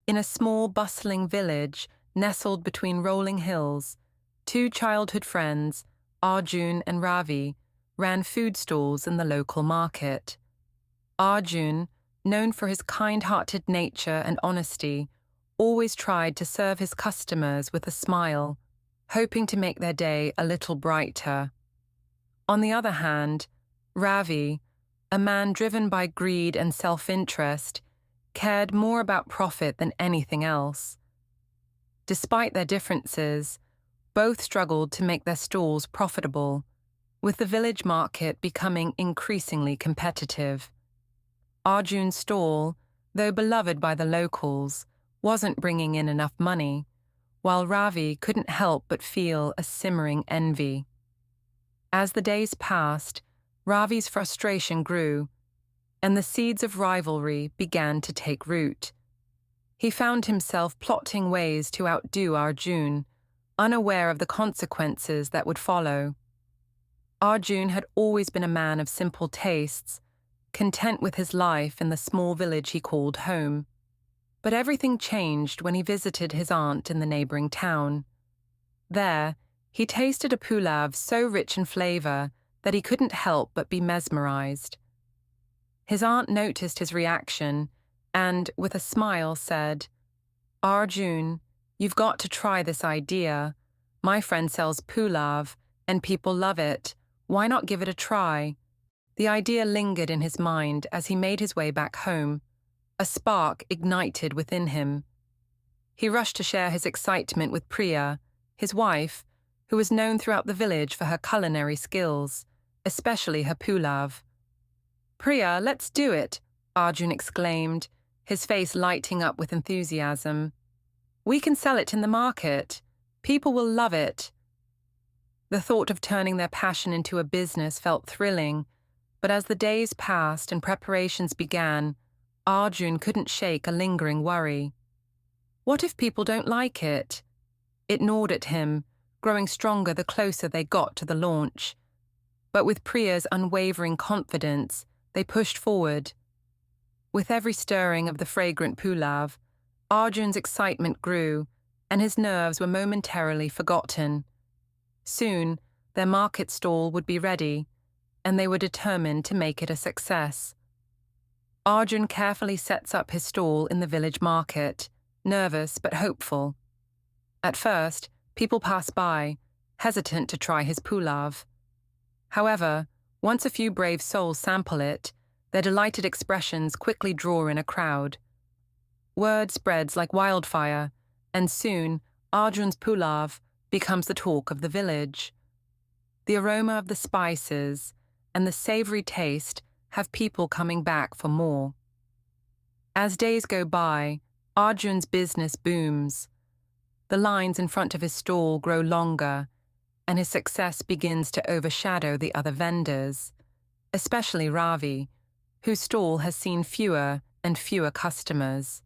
In a small, bustling village nestled between rolling hills, two childhood friends, Arjun and Ravi, ran food stalls in the local market. Arjun, known for his kind-hearted nature and honesty, always tried to serve his customers with a smile, hoping to make their day a little brighter. On the other hand, Ravi, a man driven by greed and self-interest, cared more about profit than anything else. Despite their differences, both struggled to make their stalls profitable, with the village market becoming increasingly competitive. Arjun's stall, though beloved by the locals, wasn't bringing in enough money, while Ravi couldn't help but feel a simmering envy. As the days passed, Ravi's frustration grew, and the seeds of rivalry began to take root. He found himself plotting ways to outdo Arjun, unaware of the consequences that would follow. Arjun had always been a man of simple tastes, content with his life in the small village he called home. But everything changed when he visited his aunt in the neighboring town. There, he tasted a pulav so rich in flavor that he couldn't help but be mesmerized. His aunt noticed his reaction and, with a smile, said, "Arjun, you've got to try this idea. My friend sells pulav, and people love it. Why not give it a try?" The idea lingered in his mind as he made his way back home. A spark ignited within him. He rushed to share his excitement with Priya, his wife, who was known throughout the village for her culinary skills, especially her pulav. "Priya, let's do it," Arjun exclaimed, his face lighting up with enthusiasm. "We can sell it in the market. People will love it." The thought of turning their passion into a business felt thrilling, but as the days passed and preparations began, Arjun couldn't shake a lingering worry. What if people don't like it? It gnawed at him, growing stronger the closer they got to the launch. But with Priya's unwavering confidence, they pushed forward. With every stirring of the fragrant pulav, Arjun's excitement grew, and his nerves were momentarily forgotten. Soon, their market stall would be ready, and they were determined to make it a success. Arjun carefully sets up his stall in the village market, nervous but hopeful. At first, people pass by, hesitant to try his pulav. However, once a few brave souls sample it, their delighted expressions quickly draw in a crowd. Word spreads like wildfire, and soon Arjun's pulav becomes the talk of the village. The aroma of the spices and the savory taste have people coming back for more. As days go by, Arjun's business booms. The lines in front of his stall grow longer, and his success begins to overshadow the other vendors, especially Ravi, whose stall has seen fewer and fewer customers.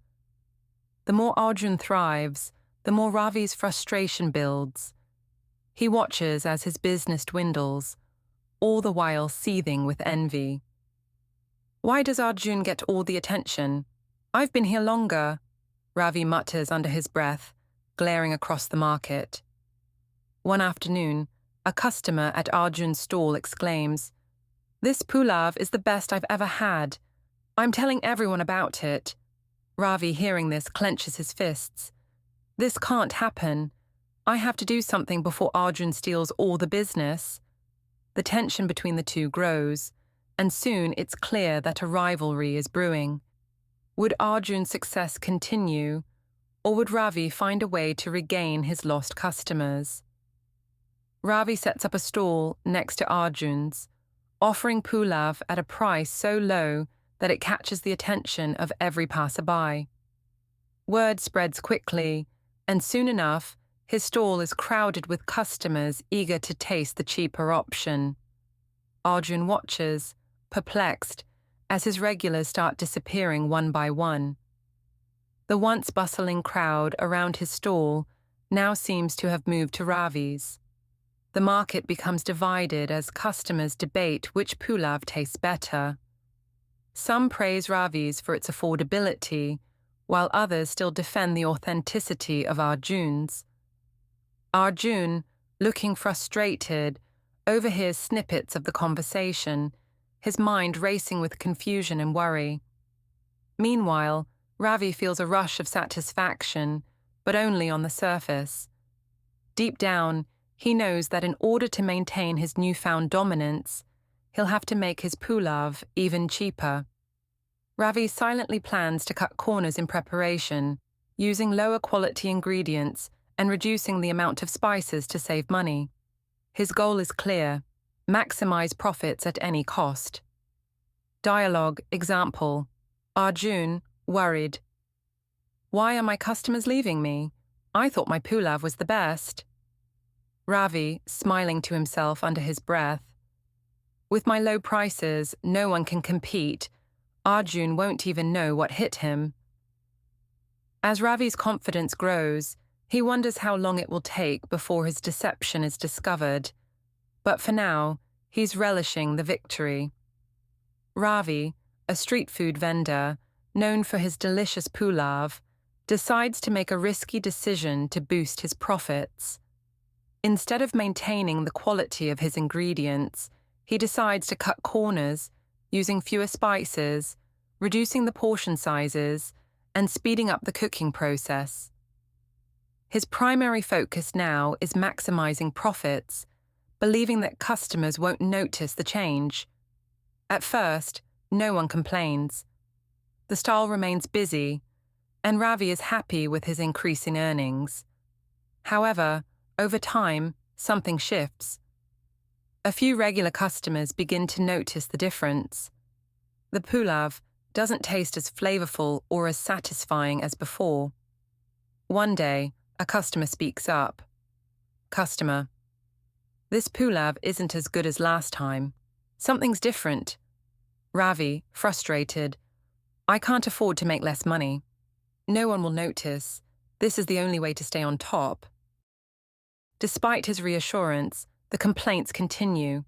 The more Arjun thrives, the more Ravi's frustration builds. He watches as his business dwindles, all the while seething with envy. "Why does Arjun get all the attention? I've been here longer," Ravi mutters under his breath, glaring across the market. One afternoon, a customer at Arjun's stall exclaims, "This pulav is the best I've ever had. I'm telling everyone about it." Ravi, hearing this, clenches his fists. "This can't happen. I have to do something before Arjun steals all the business." The tension between the two grows, and soon it's clear that a rivalry is brewing. Would Arjun's success continue, or would Ravi find a way to regain his lost customers? Ravi sets up a stall next to Arjun's, offering pulav at a price so low that it catches the attention of every passerby. Word spreads quickly, and soon enough, his stall is crowded with customers eager to taste the cheaper option. Arjun watches, perplexed, as his regulars start disappearing one by one. The once bustling crowd around his stall now seems to have moved to Ravi's. The market becomes divided as customers debate which pulav tastes better. Some praise Ravi's for its affordability, while others still defend the authenticity of Arjun's. Arjun, looking frustrated, overhears snippets of the conversation, his mind racing with confusion and worry. Meanwhile, Ravi feels a rush of satisfaction, but only on the surface. Deep down, he knows that in order to maintain his newfound dominance, he'll have to make his pulav even cheaper. Ravi silently plans to cut corners in preparation, using lower quality ingredients and reducing the amount of spices to save money. His goal is clear: maximize profits at any cost. Dialogue example: Arjun, worried. Why are my customers leaving me? I thought my pulav was the best. Ravi, smiling to himself under his breath. With my low prices, no one can compete. Arjun won't even know what hit him. As Ravi's confidence grows, he wonders how long it will take before his deception is discovered. But for now, he's relishing the victory. Ravi, a street food vendor, known for his delicious pulav, decides to make a risky decision to boost his profits. Instead of maintaining the quality of his ingredients, he decides to cut corners, using fewer spices, reducing the portion sizes, and speeding up the cooking process. His primary focus now is maximizing profits, believing that customers won't notice the change. At first, no one complains. The stall remains busy, and Ravi is happy with his increase in earnings. However, over time, something shifts. A few regular customers begin to notice the difference. The pulav doesn't taste as flavorful or as satisfying as before. One day, a customer speaks up. Customer: this pulav isn't as good as last time. Something's different. Ravi, frustrated: I can't afford to make less money. No one will notice. This is the only way to stay on top. Despite his reassurance, the complaints continue.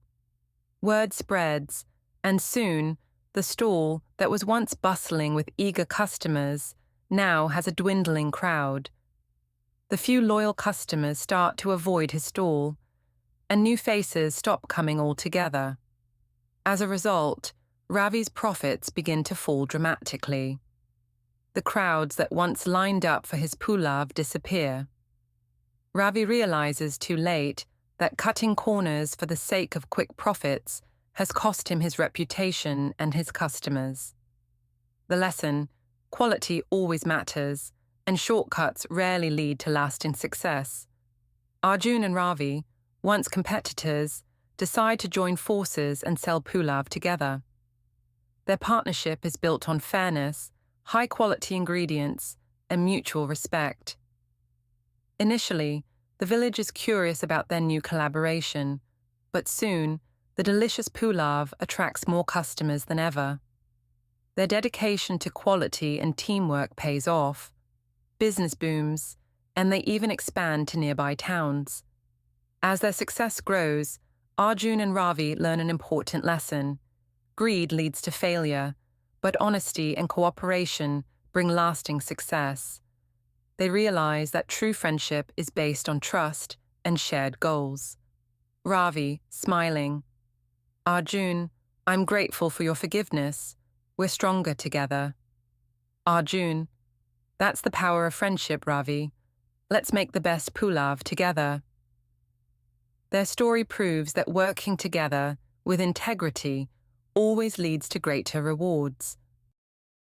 Word spreads, and soon, the stall that was once bustling with eager customers now has a dwindling crowd. The few loyal customers start to avoid his stall, and new faces stop coming altogether. As a result, Ravi's profits begin to fall dramatically. The crowds that once lined up for his pulav disappear. Ravi realizes too late that cutting corners for the sake of quick profits has cost him his reputation and his customers. The lesson: quality always matters, and shortcuts rarely lead to lasting success. Arjun and Ravi, once competitors, decide to join forces and sell pulav together. Their partnership is built on fairness, high-quality ingredients, and mutual respect. Initially, the village is curious about their new collaboration, but soon, the delicious pulav attracts more customers than ever. Their dedication to quality and teamwork pays off. Business booms, and they even expand to nearby towns. As their success grows, Arjun and Ravi learn an important lesson. Greed leads to failure, but honesty and cooperation bring lasting success. They realize that true friendship is based on trust and shared goals. Ravi, smiling: Arjun, I'm grateful for your forgiveness. We're stronger together. Arjun: that's the power of friendship, Ravi. Let's make the best pulav together. Their story proves that working together, with integrity, always leads to greater rewards.